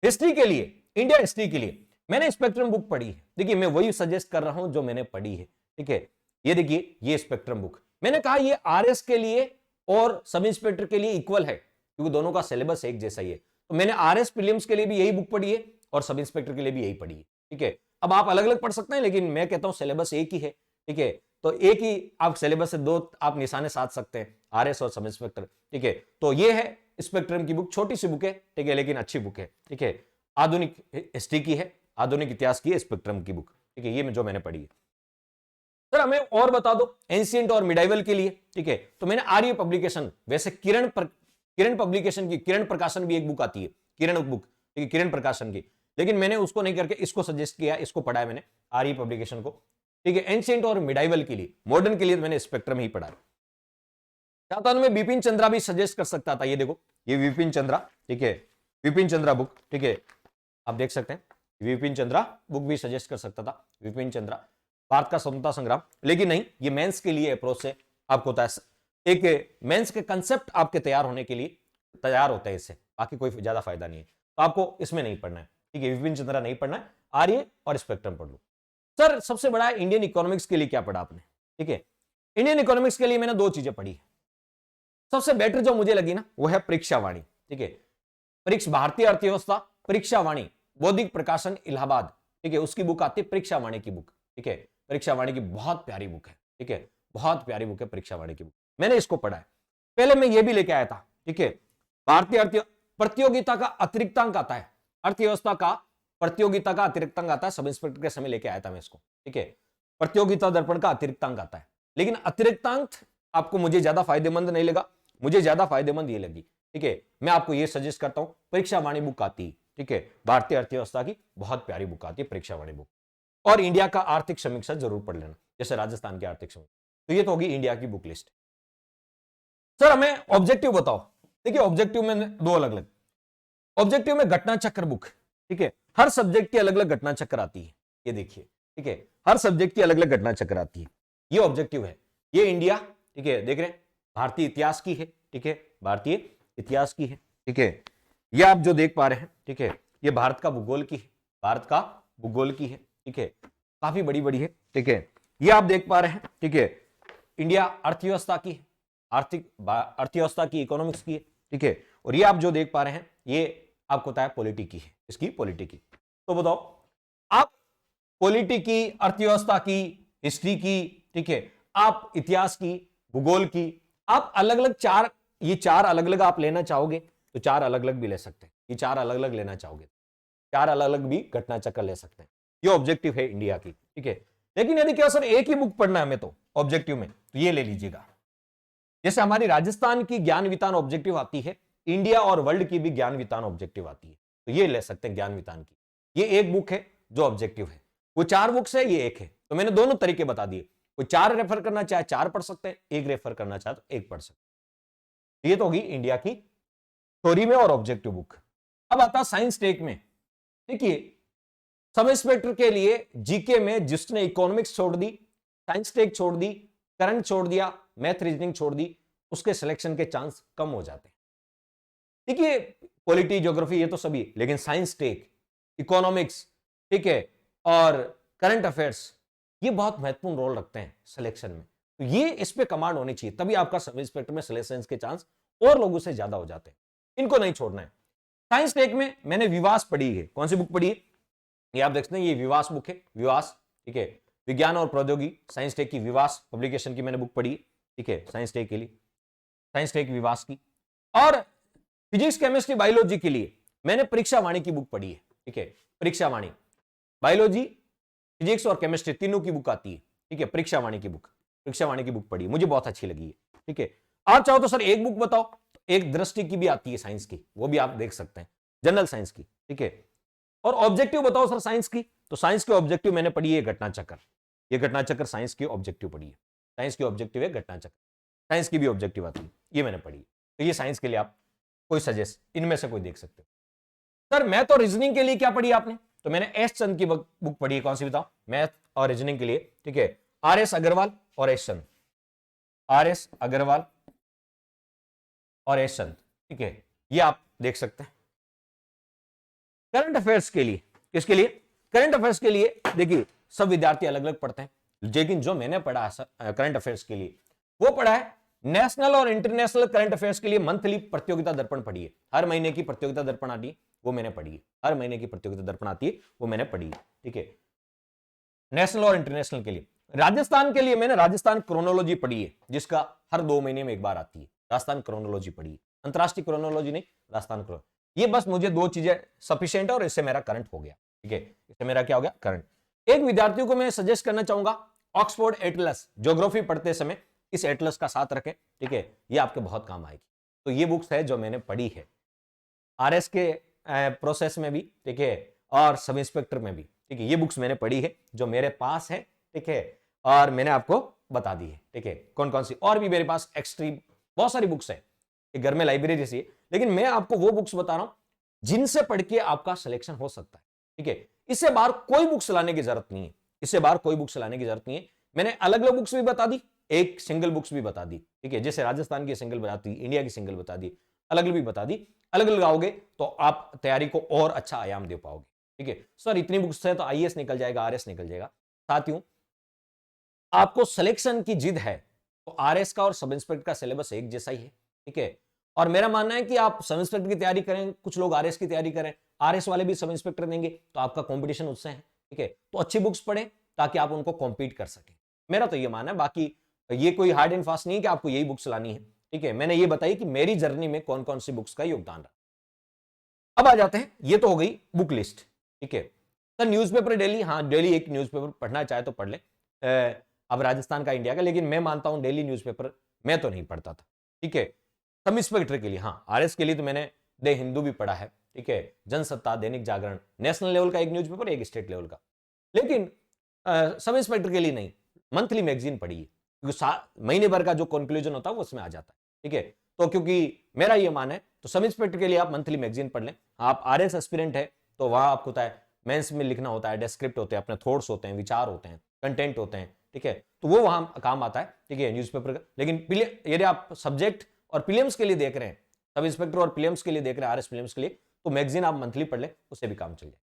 हिस्ट्री के लिए, इंडिया हिस्ट्री के लिए मैंने स्पेक्ट्रम बुक पढ़ी है, देखिए मैं वही सजेस्ट कर रहा हूं जो मैंने पढ़ी है, ठीक है। ये देखिए, ये स्पेक्ट्रम बुक, मैंने कहा ये आरएस के लिए और सब इंस्पेक्टर के लिए इक्वल है, क्योंकि दोनों का सिलेबस एक जैसा ही है। तो मैंने आरएस प्रीलिम्स के लिए भी यही बुक पढ़ी है, और सब इंस्पेक्टर के लिए भी यही पढ़ी है, ठीक है। अब आप अलग अलग पढ़ सकते हैं, लेकिन मैं कहता हूं सिलेबस एक ही है, ठीक है। तो एक ही आप सिलेबस से दो आप निशाने साध सकते हैं, आरएस और सब इंस्पेक्टर, ठीक है। तो ये है स्पेक्ट्रम की बुक, छोटी सी बुक है, ठीक है, लेकिन अच्छी बुक है, ठीक है। आधुनिक हिस्ट्री की है, आधुनिक इतिहास की है स्पेक्ट्रम की बुक, ठीक है, ये जो मैंने पढ़ी है। सर हमें और बता दो एंशिएंट और मिडाइवल के लिए, ठीक है। तो मैंने आर्य पब्लिकेशन, वैसे किरण पब्लिकेशन की, किरण प्रकाशन भी एक बुक आती है, किरण बुक, ठीक है, किरण प्रकाशन की, लेकिन मैंने उसको नहीं करके इसको सजेस्ट किया, इसको पढ़ा है मैंने, आर्य पब्लिकेशन को, ठीक है। एंशिएंट और मिडाइवल के लिए, मॉडर्न के लिए मैंने स्पेक्ट्रम ही पढ़ा है। चाहता हूं मैं बिपिन चंद्रा भी सजेस्ट कर सकता था, ये देखो, ये विपिन चंद्रा, ठीक है, विपिन चंद्रा बुक, ठीक है, आप देख सकते हैं, विपिन चंद्रा बुक भी सजेस्ट कर सकता था, विपिन चंद्रा, भारत का स्वतंत्रता संग्राम, लेकिन नहीं, ये मेंस के लिए अप्रोच से आपको होता है, एक मेंस के कंसेप्ट आपके तैयार होने के लिए तैयार होते हैं इससे, बाकी कोई ज्यादा फायदा नहीं है। तो आपको इसमें नहीं पढ़ना है, ठीक है, विपिन चंद्रा नहीं पढ़ना है, आर्य और स्पेक्ट्रम पढ़ लो। सर सबसे बड़ा इंडियन इकोनॉमिक्स के लिए क्या पढ़ा आपने, ठीक है। इंडियन इकोनॉमिक्स के लिए मैंने दो चीजें पढ़ी है, सबसे बेटर जो मुझे लगी ना वो है परीक्षावाणी, ठीक है, भारतीय अर्थव्यवस्था परीक्षावाणी, बौद्धिक प्रकाशन इलाहाबाद, ठीक है, उसकी बुक आती है परीक्षावाणी की बुक, ठीक है, परीक्षावाणी की बहुत प्यारी बुक है, ठीक है, बहुत प्यारी बुक है परीक्षावाणी की बुक, मैंने इसको पढ़ा है। पहले मैं ये भी लेके आया था, ठीक है, भारतीय प्रतियोगिता का अतिरिक्तांक आता है, अर्थव्यवस्था का प्रतियोगिता का अतिरिक्तांक आता है, सब इंस्पेक्टर के समय लेके आया था मैं इसको, ठीक है, प्रतियोगिता दर्पण का अतिरिक्तांक आता है। लेकिन अतिरिक्तांक आपको मुझे ज्यादा फायदेमंद नहीं लगा, मुझे ज्यादा फायदेमंद ये लगी, ठीक है, मैं आपको ये सजेस्ट करता हूं, परीक्षा वाणी बुक आती है, ठीक है, भारतीय अर्थव्यवस्था की बहुत प्यारी बुक आती है परीक्षा वाणी बुक, और इंडिया का आर्थिक समीक्षा जरूर पढ़ लेना, जैसे राजस्थान की आर्थिक समीक्षा। तो ये तो होगी इंडिया की बुक लिस्ट। सर हमें ऑब्जेक्टिव बताओ। देखिए ऑब्जेक्टिव में दो अलग अलग, ऑब्जेक्टिव में घटना चक्र बुक, ठीक है, हर सब्जेक्ट की अलग अलग घटना चक्र आती है, ये देखिए, ठीक है, हर सब्जेक्ट की अलग अलग घटना चक्र आती है, ये ऑब्जेक्टिव है। ये इंडिया, ठीक है, देख रहे हैं, भारतीय इतिहास की है, ठीक है, भारतीय इतिहास की है, ठीक है, ये आप जो देख पा रहे हैं, ठीक है, ये भारत का भूगोल की है, भारत का भूगोल की है, ठीक है, काफी बड़ी बड़ी है, ठीक है, ये आप देख पा रहे हैं, ठीक है, इंडिया अर्थव्यवस्था की है, आर्थिक अर्थव्यवस्था की, इकोनॉमिक्स की है, ठीक है, और ये आप जो देख पा रहे हैं ये आपको पता है पॉलिटी की है, इसकी पॉलिटी की। तो बताओ आप पॉलिटी की, अर्थव्यवस्था की, हिस्ट्री की, ठीक है, आप इतिहास की, भूगोल की, आप अलग अलग चार, ये चार अलग अलग आप लेना चाहोगे तो चार अलग अलग भी ले सकते हैं, ये चार अलग अलग लेना चाहोगे चार अलग अलग भी घटना चक्र ले सकते हैं। ये ऑब्जेक्टिव है इंडिया की, ठीक है। लेकिन यदि क्या सर एक ही बुक पढ़ना है हमें तो ऑब्जेक्टिव में, तो ये ले लीजिएगा। जैसे हमारी राजस्थान की ज्ञान वितान ऑब्जेक्टिव आती है, इंडिया और वर्ल्ड की भी ज्ञान वितान ऑब्जेक्टिव आती है, तो ये ले सकते हैं ज्ञान वितान की। ये एक बुक है जो ऑब्जेक्टिव है, वो चार बुक्स है, ये एक है, तो मैंने दोनों तरीके बता दिए। कोई चार रेफर करना चाहे चार पढ़ सकते हैं, एक रेफर करना चाहे तो एक पढ़ सकते हैं। ये तो होगी इंडिया की थ्योरी में और ऑब्जेक्टिव बुक। अब आता साइंस टेक में, देखिए सब इंस्पेक्टर के लिए जीके में जिसने इकोनॉमिक्स छोड़ दी, साइंस टेक छोड़ दी, करंट छोड़ दिया, मैथ रीजनिंग छोड़ दी, उसके सिलेक्शन के चांस कम हो जाते हैं। देखिए पॉलिटी, ज्योग्राफी ये तो सभी, लेकिन साइंस टेक, इकोनॉमिक्स, ठीक है, और करंट अफेयर्स, ये बहुत महत्वपूर्ण रोल रखते हैं सिलेक्शन में। तो ये इस पे कमांड होनी चाहिए, तभी आपका सब इंस्पेक्टर में सिलेक्शन के चांस और लोगों से ज्यादा हो जाते हैं। इनको नहीं छोड़ना है। साइंस टेक में मैंने विवास पढ़ी है। कौन सी बुक पढ़ी है? ये आप देखते हैं, ये विवास बुक है, विवास, ठीक है, विज्ञान और प्रौद्योगिकी साइंस टेक की विवास पब्लिकेशन की मैंने बुक पढ़ी है, ठीक है, साइंस टेक के लिए, साइंस टेक विवास की। और फिजिक्स, केमिस्ट्री, बायोलॉजी के लिए मैंने परीक्षा वाणी की बुक पढ़ी है, ठीक है, परीक्षा वाणी, बायोलॉजी, फिजिक्स और केमिस्ट्री तीनों की बुक आती है, ठीक है, परीक्षा वाणी की बुक, परीक्षा वाणी की बुक पढ़ी, मुझे बहुत अच्छी लगी है, ठीक है। आप चाहो तो सर एक बुक बताओ, एक दृष्टि की भी आती है साइंस की, वो भी आप देख सकते हैं, जनरल साइंस की, ठीक है। और ऑब्जेक्टिव बताओ सर साइंस की, तो साइंस के ऑब्जेक्टिव मैंने पढ़ी है घटना चक्र, ये घटना चक्र साइंस की ऑब्जेक्टिव पढ़ी है, साइंस की ऑब्जेक्टिव है घटना चक्र, साइंस की भी ऑब्जेक्टिव आती है, ये मैंने पढ़ी है। तो ये साइंस के लिए आप कोई सजेस्ट इनमें से कोई देख सकते हो। सर मैथ और रीजनिंग के लिए क्या पढ़ी आपने? तो मैंने एस चंद की बुक पढ़ी है। कौन सी बताओ? मैथ और रीजनिंग के लिए, ठीक है, आर एस अग्रवाल और एस चंद, आर एस अग्रवाल और एस चंद, ठीक है, ये आप देख सकते हैं। करंट अफेयर्स के लिए, किसके लिए? करंट अफेयर्स के लिए देखिए सब विद्यार्थी अलग अलग पढ़ते हैं, लेकिन जो मैंने पढ़ा है करंट अफेयर्स के लिए, वो पढ़ा है नेशनल और इंटरनेशनल करंट अफेयर्स के लिए मंथली प्रतियोगिता दर्पण पढ़ी है। हर महीने की प्रतियोगिता दर्पण आती है, वो मैंने पढ़ी है। हर महीने की प्रतियोगिता दर्पण आती है, वो मैंने पढ़ी है, ठीक है, नेशनल और इंटरनेशनल के लिए। राजस्थान के लिए मैंने राजस्थान क्रोनोलॉजी पढ़ी है, जिसका हर 2 महीने में एक बार आती है, राजस्थान क्रोनोलॉजी पढ़ी है, अंतरराष्ट्रीय क्रोनोलॉजी नहीं, राजस्थान क्रोनोलॉजी। ये बस मुझे 2 चीजें सफिशिएंट है और इससे मेरा करंट हो गया, ठीक है, इससे मेरा क्या हो गया? करंट। एक विद्यार्थियों को मैं सजेस्ट करना चाहूंगा, ऑक्सफोर्ड एटलस, ज्योग्राफी पढ़ते समय इस एटलस का साथ रखें, ठीक है, ये आपके बहुत काम आएगी। तो ये बुक्स है जो मैंने पढ़ी है आरएस के प्रोसेस में भी, ठीक है, और सब इंस्पेक्टर में भी, ठीक है, ये बुक्स मैंने पढ़ी है जो मेरे पास है, ठीक है, और मैंने आपको बता दी है, ठीक है, कौन कौन सी। और भी मेरे पास एक्सट्रीम बहुत सारी बुक्स है, घर में लाइब्रेरी जैसी है, लेकिन मैं आपको वो बुक्स बता रहा हूं जिनसे पढ़ के आपका सिलेक्शन हो सकता है, ठीक है। इससे बाहर कोई बुक्स लाने की जरूरत नहीं है, इससे बाहर कोई बुक्स लाने की जरूरत नहीं है। मैंने अलग अलग बुक्स भी बता दी, एक सिंगल बुक्स भी बता दी, ठीक है, जैसे राजस्थान की सिंगल बता दी, इंडिया की सिंगल बता दी, अलग अलग भी बता दी। अलग अलग आओगे तो आप तैयारी को और अच्छा आयाम दे पाओगे, ठीक है। सर इतनी बुक्स है तो आईएएस निकल जाएगा, आरएस निकल जाएगा। साथियों आपको सिलेक्शन की जिद है तो आरएस का और सब इंस्पेक्टर का सिलेबस एक जैसा ही है, ठीक है। और मेरा मानना है कि आप सब इंस्पेक्टर की तैयारी करें, कुछ लोग आरएस की तैयारी करें, आरएस वाले भी सब इंस्पेक्टर देंगे, तो आपका कंपटीशन उससे है, ठीक है। तो अच्छी बुक्स पढ़ें ताकि आप उनको कॉम्पीट कर सकें। मेरा तो ये मानना है, बाकी ये कोई हार्ड एंड फास्ट नहीं है कि आपको यही बुक्स लानी है, ठीक है, मैंने ये बताई कि मेरी जर्नी में कौन कौन सी बुक्स का योगदान रहा। अब आ जाते हैं, ये तो हो गई बुक लिस्ट, ठीक है। तो न्यूज़पेपर डेली, हाँ डेली एक न्यूज़पेपर पढ़ना चाहे तो पढ़ ले, अब राजस्थान का इंडिया का, लेकिन मैं मानता हूं डेली न्यूज़पेपर मैं तो नहीं पढ़ता था, ठीक है। सब इंस्पेक्टर के लिए, हाँ आरएस के लिए तो मैंने द हिंदू भी पढ़ा है, ठीक है, जनसत्ता, दैनिक जागरण, नेशनल लेवल का एक न्यूज़पेपर, एक स्टेट लेवल का, लेकिन सब इंस्पेक्टर के लिए नहीं, मंथली मैगजीन पढ़ी है, क्योंकि महीने भर का जो कंक्लूजन होता है वो उसमें आ जाता है, ठीक है। तो क्योंकि मेरा ये मान है, तो सब इंस्पेक्टर के लिए आप मंथली मैगजीन पढ़ लें। आप आरएस एस्पिरेंट है तो वहां आपको होता है मेंस में लिखना होता है, डेस्क्रिप्ट होते हैं, अपने थॉट्स होते हैं, विचार होते हैं, कंटेंट होते हैं, ठीक है, तो वो वहां काम आता है, ठीक है, न्यूज़पेपर का। लेकिन यदि आप सब्जेक्ट और प्रीलिम्स के लिए देख रहे हैं, सब इंस्पेक्टर और प्रीलिम्स के लिए देख रहे हैं, आरएस प्रीलिम्स के लिए, तो मैगजीन आप मंथली पढ़ ले, उससे भी काम चल जाए।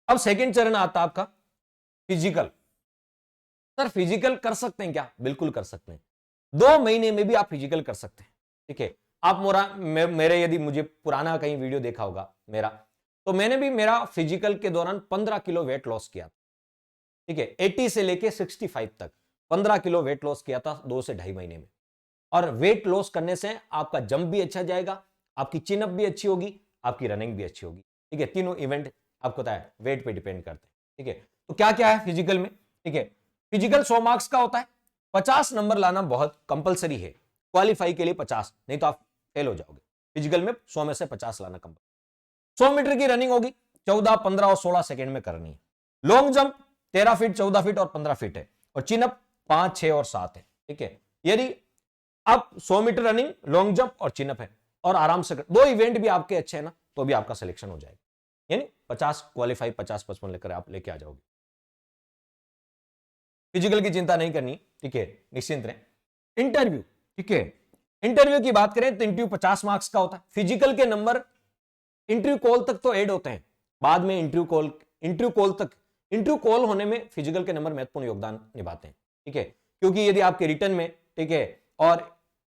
अब सेकेंड चरण आता है आपका फिजिकल। सर फिजिकल कर सकते हैं क्या? बिल्कुल कर सकते हैं, 2 महीने में भी आप फिजिकल कर सकते हैं, ठीक है। आप मेरे यदि मुझे पुराना कहीं वीडियो देखा होगा मेरा, तो मैंने भी मेरा फिजिकल के दौरान 15 किलो वेट लॉस किया, ठीक है, 80 से लेके 65 तक 15 किलो वेट लॉस किया था 2 से 2.5 महीने में। और वेट लॉस करने से आपका जंप भी अच्छा जाएगा, आपकी चिन अप भी अच्छी होगी, आपकी रनिंग भी अच्छी होगी, ठीक है। तीनों इवेंट आपको पता है वेट पे डिपेंड करते हैं, ठीक है। तो क्या क्या है फिजिकल में, ठीक है, फिजिकल 100 मार्क्स का होता है, 50 नंबर लाना बहुत कंपलसरी है, क्वालिफाई के लिए 50, नहीं तो आप फेल हो जाओगे। फिजिकल में 100 में से 50 लाना कंपलसरी। 100 मीटर की रनिंग होगी, 14, 15 और 16 सेकेंड में करनी है। लॉन्ग जंप 13 फीट, 14 फीट और 15 फीट है, और चिन अप 5, 6 और 7 है, ठीक है। यदि आप 100 मीटर रनिंग, लॉन्ग जंप और चिन अप है, और आराम से 2 इवेंट भी आपके अच्छे हैं ना, तो भी आपका सिलेक्शन हो जाएगा, यानी 50 क्वालिफाई, 50, 55 लेकर आप लेके आ जाओगे। फिजिकल की चिंता नहीं करनी, ठीक है, निश्चिंत रहे। इंटरव्यू, ठीक है, इंटरव्यू की बात करें तो इंटरव्यू 50 मार्क्स का होता है। फिजिकल के नंबर इंटरव्यू कॉल तक तो ऐड होते हैं, बाद में इंटरव्यू कॉल होने में फिजिकल के नंबर महत्वपूर्ण योगदान निभाते हैं, ठीक है। क्योंकि यदि आपके रिटर्न में, ठीक है, और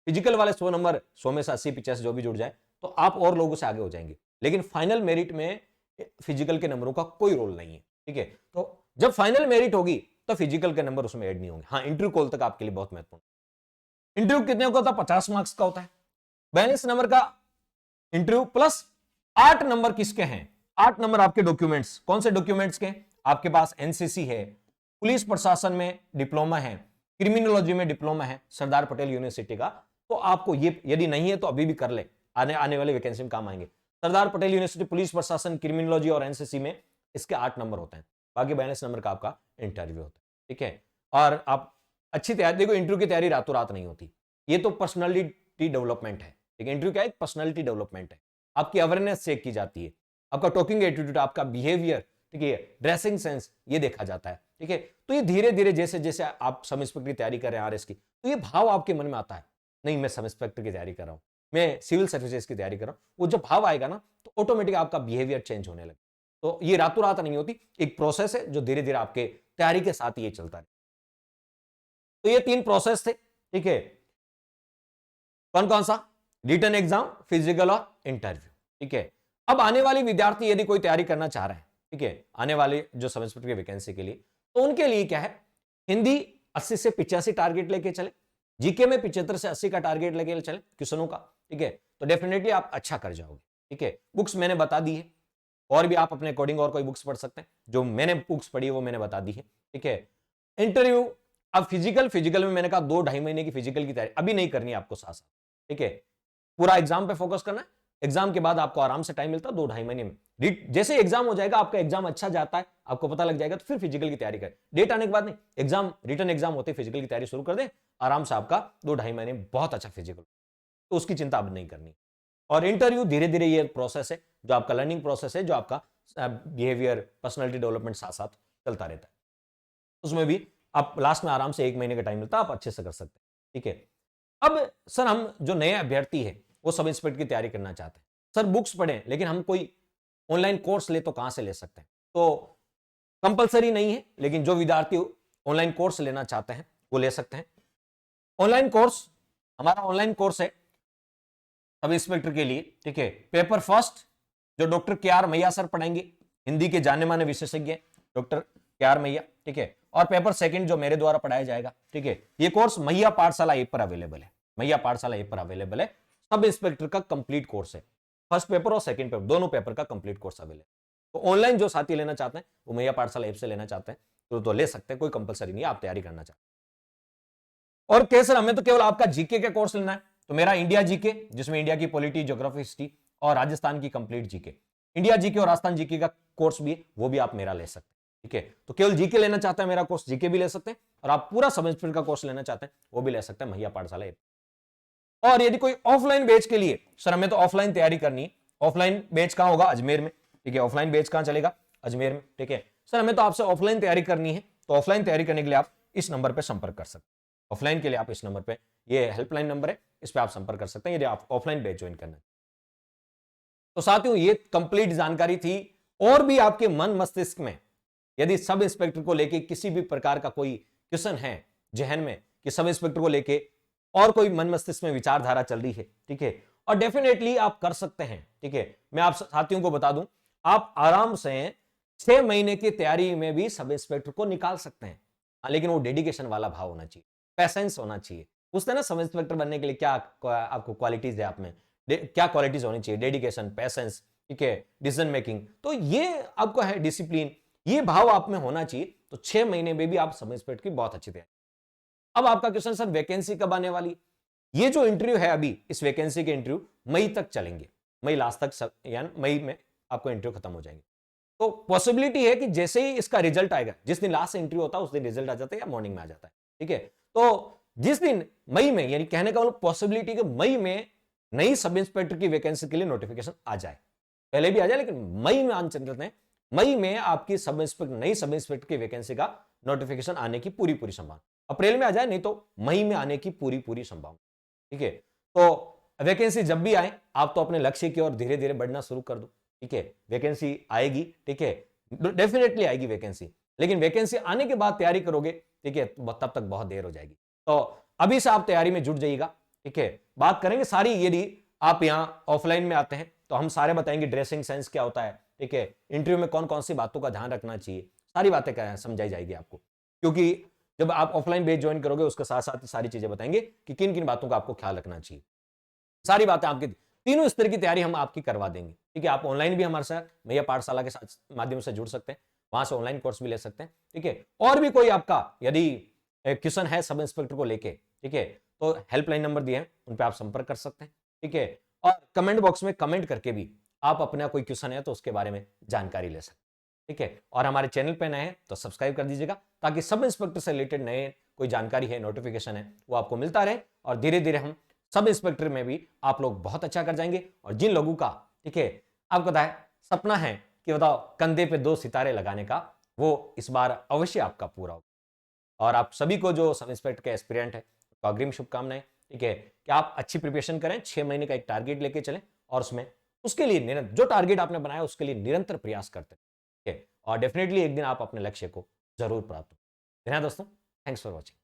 फिजिकल वाले 100 नंबर, 100 में से 80, 85 जो भी जुड़ जाए, तो आप और लोगों से आगे हो जाएंगे। लेकिन फाइनल मेरिट में फिजिकल के नंबरों का कोई रोल नहीं है, ठीक है। तो जब फाइनल मेरिट होगी तो फिजिकल के नंबर उसमें ऐड नहीं होंगे। हाँ, इंटरव्यू कॉल तक आपके लिए बहुत महत्वपूर्ण। इंटरव्यू कितने का होता है? 50 मार्क्स का होता है। 42 नंबर का इंटरव्यू प्लस 8 नंबर किसके हैं? 8 नंबर आपके डॉक्यूमेंट्स। कौन से डॉक्यूमेंट्स के? आपके पास एनसीसी है, पुलिस प्रशासन में डिप्लोमा है, क्रिमिनोलॉजी में डिप्लोमा है सरदार पटेल यूनिवर्सिटी का, तो आपको ये यदि नहीं है तो अभी भी कर ले, आने वाले वैकेंसी में काम आएंगे। सरदार पटेल यूनिवर्सिटी, पुलिस प्रशासन, क्रिमिनोलॉजी और एनसीसी में इसके 8 नंबर होते हैं, बाकी 42 नंबर का आपका इंटरव्यू होता है, ठीक है। और आप अच्छी तैयारी, देखो इंटरव्यू की तैयारी रातों रात नहीं होती, ये तो पर्सनालिटी डेवलपमेंट है, ठीक है। इंटरव्यू क्या है? पर्सनालिटी डेवलपमेंट है, आपकी अवेयरनेस चेक की जाती है, आपका टॉकिंग एटीट्यूड, आपका बिहेवियर, ठीक है, ड्रेसिंग सेंस, ये देखा जाता है, ठीक है। तो ये धीरे धीरे जैसे जैसे आप सब इंस्पेक्टर की तैयारी कर रहे हैं, आरएस की, तो ये भाव आपके मन में आता है, नहीं मैं सब इंस्पेक्टर की तैयारी कर रहा हूं, मैं सिविल सर्विसेज की तैयारी कर रहा हूं, वो जब भाव आएगा ना, तो ऑटोमेटिक आपका बिहेवियर चेंज होने लगे। तो ये रातों रात नहीं होती, एक प्रोसेस है जो धीरे धीरे आपके तैयारी के साथ ये चलता है। तो ये 3 प्रोसेस थे, ठीक है। कौन कौन सा? रिटन एग्जाम, फिजिकल और इंटरव्यू, ठीक है। अब आने वाली विद्यार्थी यदि कोई तैयारी करना चाह रहे हैं, ठीक है, आने वाले जो सब इंस्पेक्टर की वैकेंसी के लिए, तो उनके लिए क्या है? हिंदी 80 से 85 टारगेट लेके चले, जीके में 75 से 80 का टारगेट लेके चले क्वेश्चनों का, ठीक है, तो डेफिनेटली आप अच्छा कर जाओगे, ठीक है। बुक्स मैंने बता दी है, और भी आप अपने अकॉर्डिंग और कोई बुक्स पढ़ सकते हैं, जो मैंने बुक्स पढ़ी है वो मैंने बता दी है, ठीक है। इंटरव्यू, अब फिजिकल में मैंने कहा 2-2.5 महीने की फिजिकल की तैयारी अभी नहीं करनी है आपको, साथ साथ, ठीक है, पूरा एग्जाम पे फोकस करना है। एग्जाम के बाद आपको आराम से टाइम मिलता है 2-2.5 महीने में। जैसे एग्जाम हो जाएगा, आपका एग्जाम अच्छा जाता है, आपको पता लग जाएगा, तो फिर फिजिकल की तैयारी करें। डेट आने के बाद नहीं, एग्जाम, रिटन एग्जाम होते फिजिकल की तैयारी शुरू कर दें, आराम से आपका 2-2.5 महीने में बहुत अच्छा फिजिकल, तो उसकी चिंता अब नहीं करनी। और इंटरव्यू धीरे धीरे ये प्रोसेस है, जो आपका लर्निंग प्रोसेस है, जो आपका बिहेवियर, पर्सनैलिटी डेवलपमेंट साथ साथ चलता रहता है, उसमें भी आप लास्ट में आराम से 1 महीने का टाइम मिलता है, आप अच्छे से कर सकते हैं, ठीक है। अब सर हम जो नए अभ्यर्थी है वो सब इंस्पेक्टर की तैयारी करना चाहते हैं, सर बुक्स पढ़ें, लेकिन हम कोई ऑनलाइन कोर्स ले तो कहां से ले सकते हैं? तो कंपलसरी नहीं है, लेकिन जो विद्यार्थी ऑनलाइन कोर्स लेना चाहते हैं वो ले सकते हैं। ऑनलाइन कोर्स, हमारा ऑनलाइन कोर्स है सब इंस्पेक्टर के लिए, ठीक है। पेपर फर्स्ट जो डॉक्टर के.आर. मैया सर पढ़ाएंगे, हिंदी के जाने माने विशेषज्ञ डॉक्टर के.आर. मैया, ठीक है। और पेपर सेकंड जो मेरे द्वारा पढ़ाया जाएगा, ठीक है। ये कोर्स मैया पाठशाला ऐप पर अवेलेबल है, मैया पाठशाला ऐप पर अवेलेबल है। सब इंस्पेक्टर का कंप्लीट कोर्स है, फर्स्ट पेपर और सेकंड पेपर दोनों पेपर का कंप्लीट कोर्स अवेलेबल है। तो ऑनलाइन जो साथी लेना चाहते हैं वो मैया पाठशाला ऐप से लेना चाहते हैं तो ले सकते हैं, कोई कंपलसरी नहीं है, आप तैयारी करना चाहते हैं। और कैसे हमें तो केवल आपका जीके का कोर्स लेना है, तो मेरा इंडिया जीके जिसमें इंडिया की पॉलिटी, ज्योग्राफी, हिस्ट्री और राजस्थान की कंप्लीट जीके, इंडिया जीके और राजस्थान जीके का कोर्स भी है, वो भी आप मेरा ले सकते हैं। ठीक है, तो केवल जीके लेना चाहते हैं मेरा कोर्स, जीके भी ले सकते हैं, और आप पूरा सब इंस्पेक्टर का कोर्स लेना चाहते हैं वो भी ले सकते हैं मैया पाठशाला ऐप। और यदि कोई ऑफलाइन बैच के लिए, सर हमें तो ऑफलाइन तैयारी करनी है, ऑफलाइन बैच कहां होगा? अजमेर में। ठीक है, ऑफलाइन बैच कहां चलेगा? अजमेर में। ठीक है, सर हमें तो आपसे ऑफलाइन तैयारी करनी है, तो ऑफलाइन तैयारी करने के लिए आप इस नंबर पर संपर्क कर सकते हैं। ऑफलाइन के लिए आप इस नंबर पर, ये हेल्पलाइन नंबर है, इस पर आप संपर्क कर सकते हैं यदि आप ऑफलाइन बैच ज्वाइन करना है। तो साथियों ये कंप्लीट जानकारी थी। और भी आपके मन मस्तिष्क में यदि सब इंस्पेक्टर को लेके किसी भी प्रकार का कोई क्वेश्चन है जहन में कि सब इंस्पेक्टर को लेके और कोई मन मस्तिष्क में विचारधारा चल रही है, ठीक है, और डेफिनेटली आप कर सकते हैं। ठीक है, मैं आप साथियों को बता दूं, आप आराम से 6 महीने की तैयारी में भी सब इंस्पेक्टर को निकाल सकते हैं। लेकिन वो डेडिकेशन वाला भाव होना चाहिए, पैसेंस होना चाहिए। पूछते हैं ना सब इंस्पेक्टर बनने के लिए क्या आपको क्वालिटीज है, आप में क्या क्वालिटीज होनी चाहिए? डेडिकेशन, पैसेंस, ठीक है, डिसीजन मेकिंग, तो ये आपको है, डिसिप्लिन, ये भाव आप में होना चाहिए। तो 6 महीने में भी आप सब इंस्पेक्टर की बहुत अच्छी तैयारी। अब आपका क्वेश्चन, सर वैकेंसी कब आने वाली? ये जो इंटरव्यू है अभी, इस वैकेंसी के इंटरव्यू मई तक चलेंगे, मई लास्ट तक, यानी मई में आपको इंटरव्यू खत्म हो जाएंगे। तो पॉसिबिलिटी है कि जैसे ही इसका रिजल्ट आएगा, जिस दिन लास्ट इंटरव्यू होता है उस दिन रिजल्ट आ जाता है या मॉर्निंग में आ जाता है। ठीक है, तो जिस दिन मई में, यानी कहने का मतलब पॉसिबिलिटी कि मई में नई सब इंस्पेक्टर की वैकेंसी के लिए नोटिफिकेशन आ जाए, पहले भी आ जाए लेकिन मई में आने चलते हैं, मई में आपकी सब इंस्पेक्टर, नई सब इंस्पेक्टर की वैकेंसी का नोटिफिकेशन आने की पूरी संभावना, अप्रैल में आ जाए नहीं तो मई में आने की पूरी संभावना। ठीक है, तो वैकेंसी जब भी आए आप तो अपने लक्ष्य की ओर धीरे धीरे बढ़ना शुरू कर दो। ठीक है, वैकेंसी आएगी, ठीक है, डेफिनेटली आएगी वैकेंसी, लेकिन वैकेंसी आने के बाद तैयारी करोगे, ठीक है, तब तक बहुत देर हो जाएगी। तो अभी से आप तैयारी में जुट जाइएगा। ठीक है, बात करेंगे सारी, यदि आप यहां ऑफलाइन में आते हैं तो हम सारे बताएंगे ड्रेसिंग सेंस क्या होता है, ठीक है, इंटरव्यू में कौन कौन सी बातों का ध्यान रखना चाहिए, सारी बातें क्या समझाई जाएगी आपको, क्योंकि जब आप ऑफलाइन बैच ज्वाइन करोगे उसके साथ साथ सारी चीजें बताएंगे कि किन किन बातों का आपको ख्याल रखना चाहिए। सारी बातें आपकी तीनों स्तर की तैयारी हम आपकी करवा देंगे। ठीक है, आप ऑनलाइन भी हमारे साथ मैया पाठशाला के साथ माध्यम से जुड़ सकते हैं, वहां से ऑनलाइन कोर्स भी ले सकते हैं। ठीक है, और भी कोई आपका यदि क्वेश्चन है सब इंस्पेक्टर को लेके, ठीक है, तो हेल्पलाइन नंबर दिए हैं उन पर आप संपर्क कर सकते हैं। ठीक है, और कमेंट बॉक्स में कमेंट करके भी आप अपना कोई क्वेश्चन है तो उसके बारे में जानकारी ले सकते हैं। ठीक है, और हमारे चैनल पे नए हैं तो सब्सक्राइब कर दीजिएगा ताकि सब इंस्पेक्टर से रिलेटेड नए कोई जानकारी है, नोटिफिकेशन है, वो आपको मिलता रहे, और धीरे धीरे हम सब इंस्पेक्टर में भी आप लोग बहुत अच्छा कर जाएंगे। और जिन लोगों का, ठीक है, आपको पता है सपना है कि बताओ कंधे पे 2 सितारे लगाने का, वो इस बार अवश्य आपका पूरा होगा। और आप सभी को जो सब इंस्पेक्टर के एस्पिरेंट है तो अग्रिम शुभकामनाएं। ठीक है, कि आप अच्छी प्रिपरेशन करें, 6 महीने का एक टारगेट लेके चलें, और उसमें उसके लिए जो टारगेट आपने बनाया उसके लिए निरंतर प्रयास करते हैं। ठीक है, और डेफिनेटली एक दिन आप अपने लक्ष्य को जरूर प्राप्त हो। धन्यवाद दोस्तों, थैंक्स फॉर वॉचिंग।